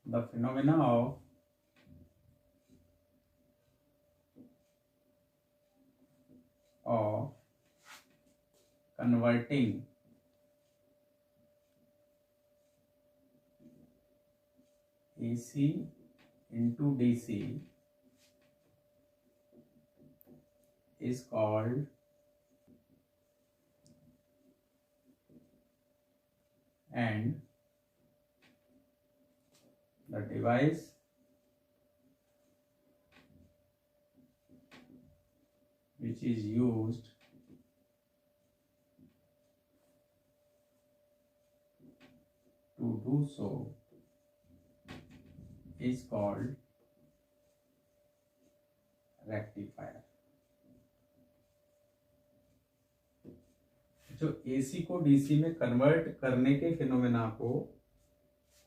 the phenomena of converting AC into DC is called and the device which is used to do so is called rectifier. जो AC को DC में convert करने के phenomena को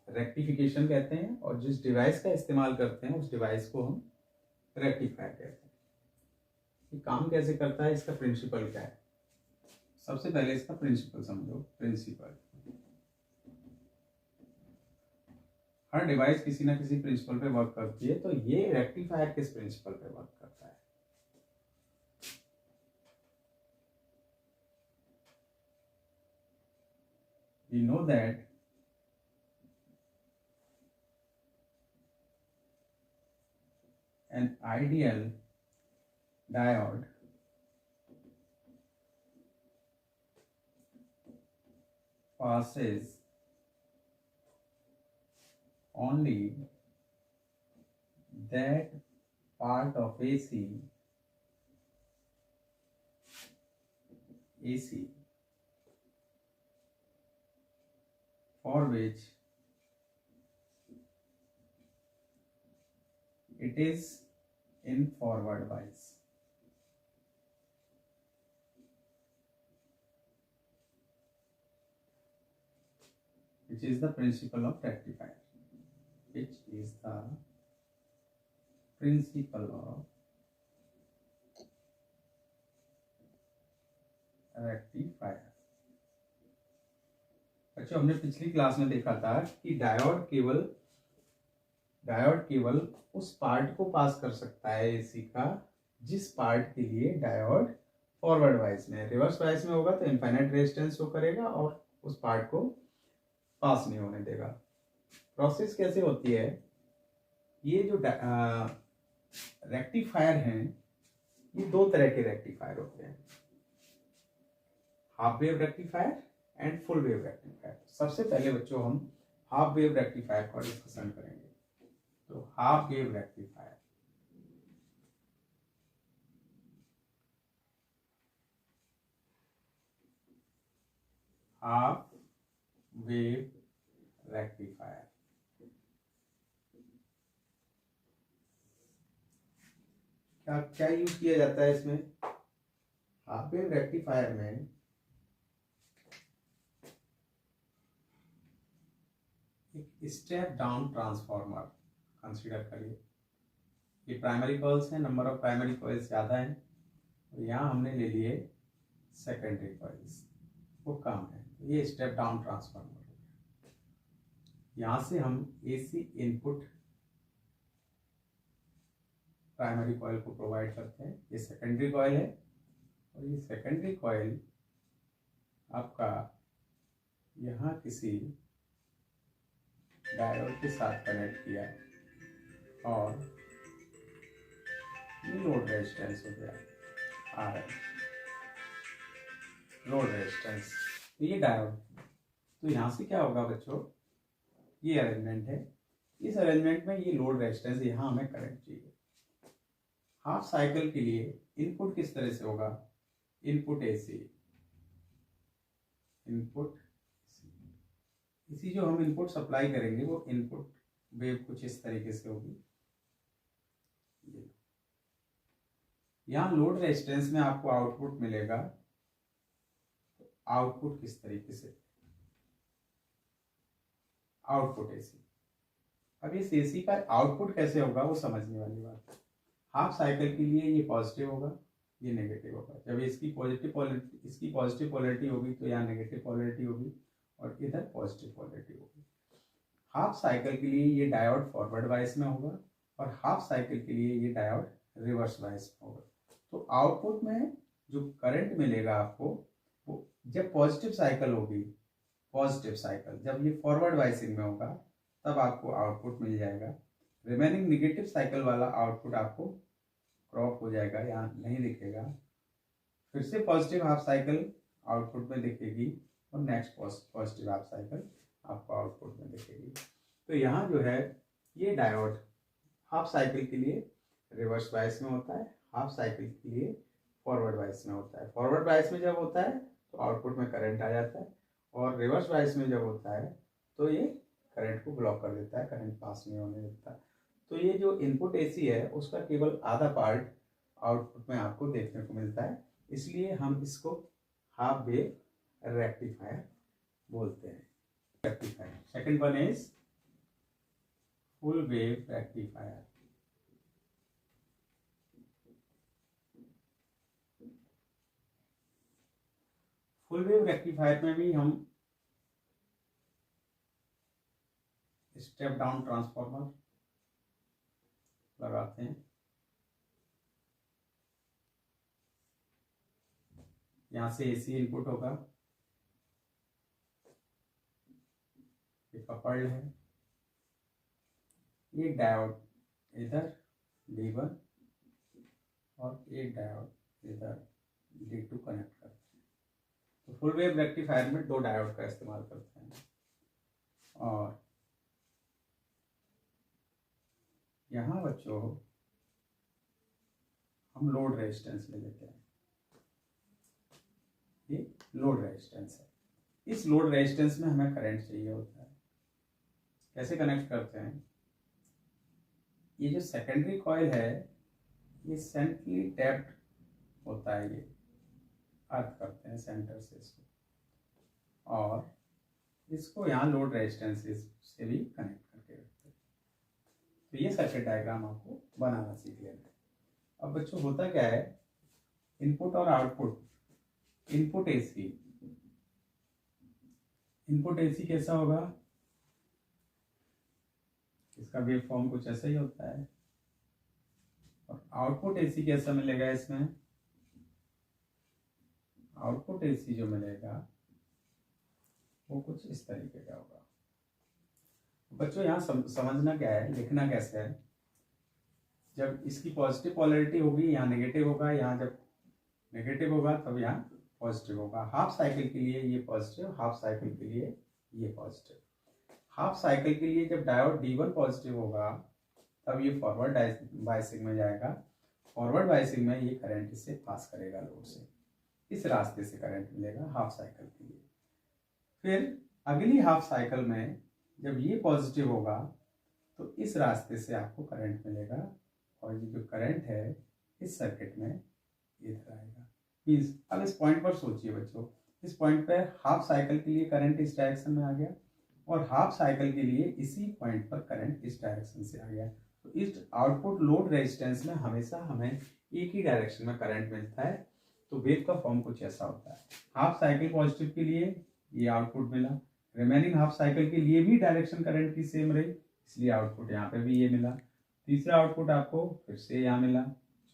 rectification कहते हैं और जिस डिवाइस का इस्तेमाल करते हैं उस डिवाइस को हम रेक्टिफायर कहते हैं। ये काम कैसे करता है, इसका प्रिंसिपल क्या है? सबसे पहले इसका प्रिंसिपल समझो। प्रिंसिपल, हर डिवाइस किसी ना किसी प्रिंसिपल पे वर्क करती है, तो ये रेक्टिफायर किस प्रिंसिपल पे वर्क करता है? We know that an ideal diode passes only that part of AC for which it is in forward bias. Which is the principle of rectifier. Which is the principle of rectifier. अच्छा, हमने पिछली class में देखा था कि diode केवल उस part को पास कर सकता है एसी का जिस पार्ट के लिए डायोड फॉरवर्ड वाइज में, रिवर्स वाइज में होगा तो इनफाइनाइट रेजिस्टेंस शो करेगा और उस पार्ट को पास नहीं होने देगा। प्रोसेस कैसे होती है? ये जो रेक्टिफायर हैं, ये दो तरह के रेक्टिफायर होते हैं, half wave rectifier and full wave rectifier. सबसे पहले बच्चों हम हाफ वेव रेक्टिफायर को डिस्कशन करेंगे। तो half wave rectifier, half wave rectifier क्या यूज किया जाता है इसमें? हाफ वेव रेक्टिफायर में एक स्टेप डाउन ट्रांसफार्मर कंसीडर करिए। ये प्राइमरी कॉइल्स हैं, नंबर ऑफ प्राइमरी कॉइल्स ज़्यादा हैं, और यहाँ हमने ले लिए सेकेंडरी कॉइल्स, वो कम है। तो ये स्टेप डाउन ट्रांसफार्मर हो गया। यहाँ से हम एसी इनपुट प्राइमरी कॉइल को प्रोवाइड करते हैं। ये सेकेंडरी कॉइल है और ये सेकेंडरी कॉइल आपका यहाँ किसी डायोड के साथ कनेक्ट किया और ये लोड रेजिस्टेंस हो गया RL, लोड रेजिस्टेंस। तो ये डायोड, तो यहाँ से क्या होगा बच्चों, ये अरेंजमेंट है। इस अरेंजमेंट में ये लोड रेजिस्टेंस यहाँ हमें कनेक्ट चाहिए। हाफ साइकिल के लिए इनपुट किस तरह से होगा? इनपुट एसी, इनपुट इसी जो हम इनपुट सप्लाई करेंगे वो इनपुट वेव कुछ इस तरीके से होगी। यहाँ लोड रेजिस्टेंस में आपको आउटपुट मिलेगा, तो आउटपुट किस तरीके से? Output AC. अब इस एसी का आउटपुट कैसे होगा वो समझने वाली बात है। हाफ साइकिल के लिए ये पॉजिटिव होगा, ये नेगेटिव होगा। जब इसकी पॉजिटिव पोलैरिटी होगी तो यहाँ नेगेटिव पोलैरिटी होगी और इधर पॉजिटिव पोलैरिटी होगी। हाफ साइकिल के लिए ये डायोड फॉरवर्ड बायस में होगा और हाफ साइकिल के लिए ये डायोड रिवर्स बायस में होगा। तो आउटपुट में जो करंट मिलेगा आपको वो जब पॉजिटिव साइकिल होगी, पॉजिटिव साइकिल जब ये फॉरवर्ड बायसिंग में होगा तब आपको आउटपुट मिल जाएगा। रिमेनिंग निगेटिव साइकिल वाला आउटपुट आपको क्रॉप हो जाएगा, यहाँ नहीं दिखेगा। फिर से पॉजिटिव हाफ साइकिल आउटपुट में दिखेगी और नेक्स्ट पॉजिटिव हाफ साइकिल आपको आउटपुट में दिखेगी। तो यहाँ जो है ये डायोड हाफ साइकिल के लिए रिवर्स बायस में होता है, हाफ साइकिल के लिए फॉरवर्ड बायस में होता है। फॉरवर्ड बायस में जब होता है तो आउटपुट में करंट आ जाता है और रिवर्स बायस में जब होता है तो ये करंट को ब्लॉक कर देता है, करंट पास नहीं होने देता। तो ये जो इनपुट एसी है उसका केवल आधा पार्ट आउटपुट में आपको देखने को मिलता है, इसलिए हम इसको हाफ वेव रेक्टिफायर बोलते हैं। Rectifier second one is full wave rectifier. Full wave rectifier में भी हम स्टेप डाउन ट्रांसफार्मर लगाते हैं। यहां से एसी इनपुट होगा, ये कपल्ड है, एक डायोड इधर D1 और एक डायोड इधर D2 कनेक्ट करते हैं। तो फुल वेव रेक्टिफायर में 2 डायोड का इस्तेमाल करते हैं। और यहाँ बच्चों हम लोड रेजिस्टेंस ले लेते हैं, ये लोड रेजिस्टेंस है। इस लोड रेजिस्टेंस में हमें करंट चाहिए होता है। कैसे कनेक्ट करते हैं, ये जो सेकेंडरी कॉइल है ये सेंट्रली टैप्ड होता है, ये अर्थ करते हैं सेंटर से इसको, और इसको यहाँ लोड रेजिस्टेंस से भी कनेक्ट करके रखते हैं। तो ये सर्किट डायग्राम आपको बनाना सीख लेना है। अब बच्चों होता क्या है, इनपुट और output, input AC, input AC कैसा होगा, इसका वेव फॉर्म कुछ ऐसा ही होता है। और आउटपुट एसी कैसा मिलेगा, इसमें आउटपुट एसी जो मिलेगा वो कुछ इस तरीके का होगा। बच्चों यहाँ समझना क्या है, लिखना कैसे है, जब इसकी पॉजिटिव पोलैरिटी होगी यहाँ नेगेटिव होगा, यहाँ जब नेगेटिव होगा तब यहाँ पॉजिटिव होगा। हाफ साइकिल के लिए ये पॉजिटिव, हाफ साइकिल के लिए ये पॉजिटिव। हाफ साइकिल के लिए जब डायोड D1 पॉजिटिव होगा तब ये फॉरवर्ड बायसिंग में जाएगा। फॉरवर्ड बायसिंग में ये करंट इससे पास करेगा लोड से, इस रास्ते से करंट मिलेगा हाफ साइकिल के लिए। फिर अगली हाफ साइकिल में जब ये पॉजिटिव होगा तो इस रास्ते से आपको करंट मिलेगा और ये जो करंट है इस सर्किट में इधर आएगा। मीन्स अब इस पॉइंट पर सोचिए बच्चों, इस पॉइंट पर हाफ साइकिल के लिए करंट इस डायरेक्शन में आ गया और हाफ साइकिल के लिए इसी पॉइंट पर करंट इस डायरेक्शन से आ गया। तो इस आउटपुट लोड रेजिस्टेंस में हमेशा हमें एक ही डायरेक्शन में करंट मिलता है। तो वेव का फॉर्म कुछ ऐसा होता है, हाफ साइकिल पॉजिटिव के लिए ये आउटपुट मिला, रिमेनिंग हाफ साइकिल के लिए भी डायरेक्शन करंट की सेम रही, इसलिए आउटपुट यहाँ पे भी ये मिला। तीसरा आउटपुट आपको फिर से यहाँ मिला,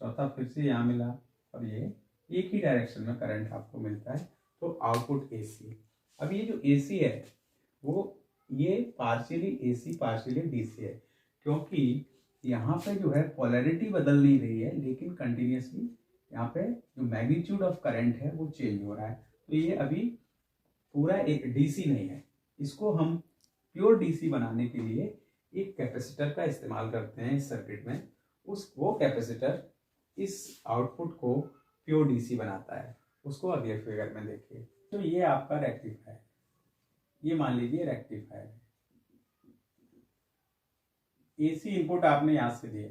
चौथा फिर से यहाँ मिला, और ये एक ही डायरेक्शन में करंट आपको मिलता है। तो आउटपुट एसी। अब ये जो एसी है वो ये पार्शियली एसी पार्शियली डीसी है, क्योंकि यहाँ पे जो है पोलैरिटी बदल नहीं रही है लेकिन कंटिन्यूसली यहाँ पे जो मैग्नीट्यूड ऑफ करंट है वो चेंज हो रहा है। तो ये अभी पूरा एक डीसी नहीं है, इसको हम प्योर डीसी बनाने के लिए एक कैपेसिटर का इस्तेमाल करते हैं इस सर्किट में। वो कैपेसिटर इस आउटपुट को प्योर डीसी बनाता है, उसको अगले फिगर में देखिए। तो ये आपका रेक्टिफायर, ये मान लीजिए रेक्टिफायर है। एसी इनपुट आपने यहां से दिया,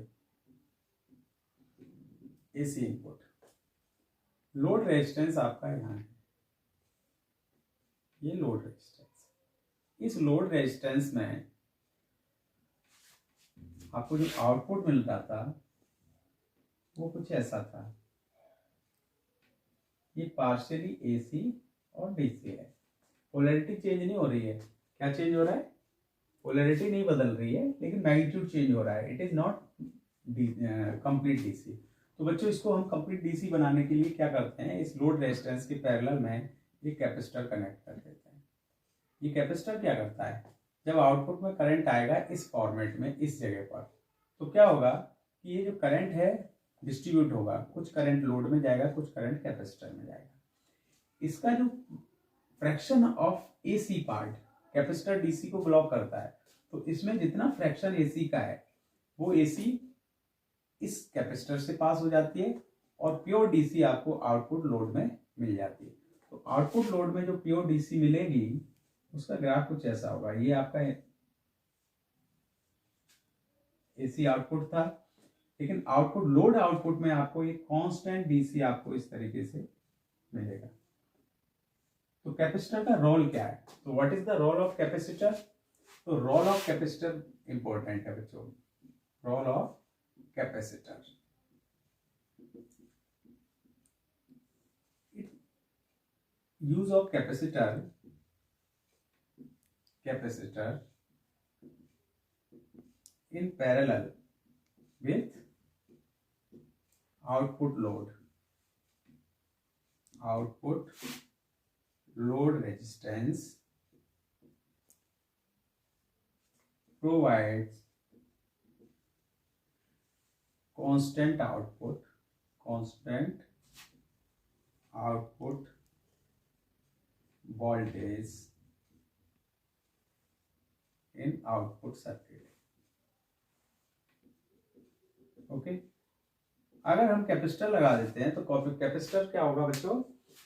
एसी इनपुट, लोड रेजिस्टेंस आपका यहाँ है, ये लोड रेजिस्टेंस। इस लोड रेजिस्टेंस में आपको जो आउटपुट मिल रहा था वो कुछ ऐसा था, ये पार्शियली एसी और डीसी है। पोलैरिटी चेंज नहीं हो रही है, क्या चेंज हो रहा है, पोलैरिटी नहीं बदल रही है लेकिन मैग्नीट्यूड चेंज हो रहा है, it is not complete DC. तो बच्चों इसको हम कंप्लीट डीसी बनाने के लिए क्या करते हैं, इस लोड रेजिस्टेंस के पैरेलल में एक कैपेसिटर कनेक्ट कर देते हैं। ये कैपेसिटर क्या करता है, जब आउटपुट में करंट आएगा इस फॉर्मेट में इस जगह पर, तो क्या होगा कि ये जो करंट है डिस्ट्रीब्यूट होगा, कुछ करंट लोड में जाएगा, कुछ करंट कैपेसिटर में जाएगा। इसका जो fraction of AC part, capacitor DC को ब्लॉक करता है, तो इसमें जितना फ्रैक्शन एसी का है वो एसी इस कैपेसिटर से पास हो जाती है और प्योर डीसी आपको आउटपुट लोड में मिल जाती है। तो आउटपुट लोड में जो प्योर डीसी मिलेगी उसका ग्राफ कुछ ऐसा होगा, ये आपका एसी आउटपुट था, लेकिन आउटपुट लोड आउटपुट में आपको एक कांस्टेंट डीसी आपको इस तरीके से मिलेगा। तो कैपेसिटर का रोल क्या है, तो what is the role of capacitor, तो रोल ऑफ कैपेसिटर इंपॉर्टेंट है बच्चों, role of capacitor. Use of capacitor in parallel with output load resistance provides constant output voltage in output circuit। Okay अगर हम capacitor लगा देते हैं तो capacitor क्या होगा बच्चों,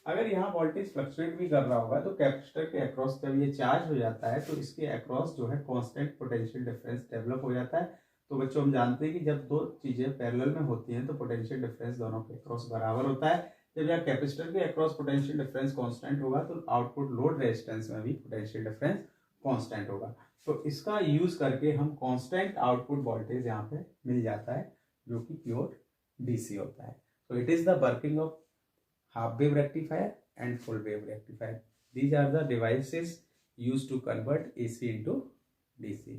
अगर यहाँ वोल्टेज फ्लक्चुएट भी कर रहा होगा तो कैपेसिटर के अक्रॉस जब ये चार्ज हो जाता है तो इसके अक्रॉस जो है कांस्टेंट पोटेंशियल डिफरेंस डेवलप हो जाता है। तो बच्चों हम जानते हैं कि जब दो चीजें पैरेलल में होती हैं तो पोटेंशियल डिफरेंस दोनों के अक्रॉस बराबर होता है। जब यहाँ कैपेसिटर के अक्रॉस पोटेंशियल डिफरेंस कांस्टेंट होगा तो आउटपुट लोड रेजिस्टेंस में भी पोटेंशियल डिफरेंस कांस्टेंट होगा। तो इसका यूज करके हम कांस्टेंट आउटपुट वोल्टेज यहाँ पे मिल जाता है जो कि प्योर डीसी होता है। So it is the working of half wave rectifier and full wave rectifier. These are the devices used to convert AC into DC.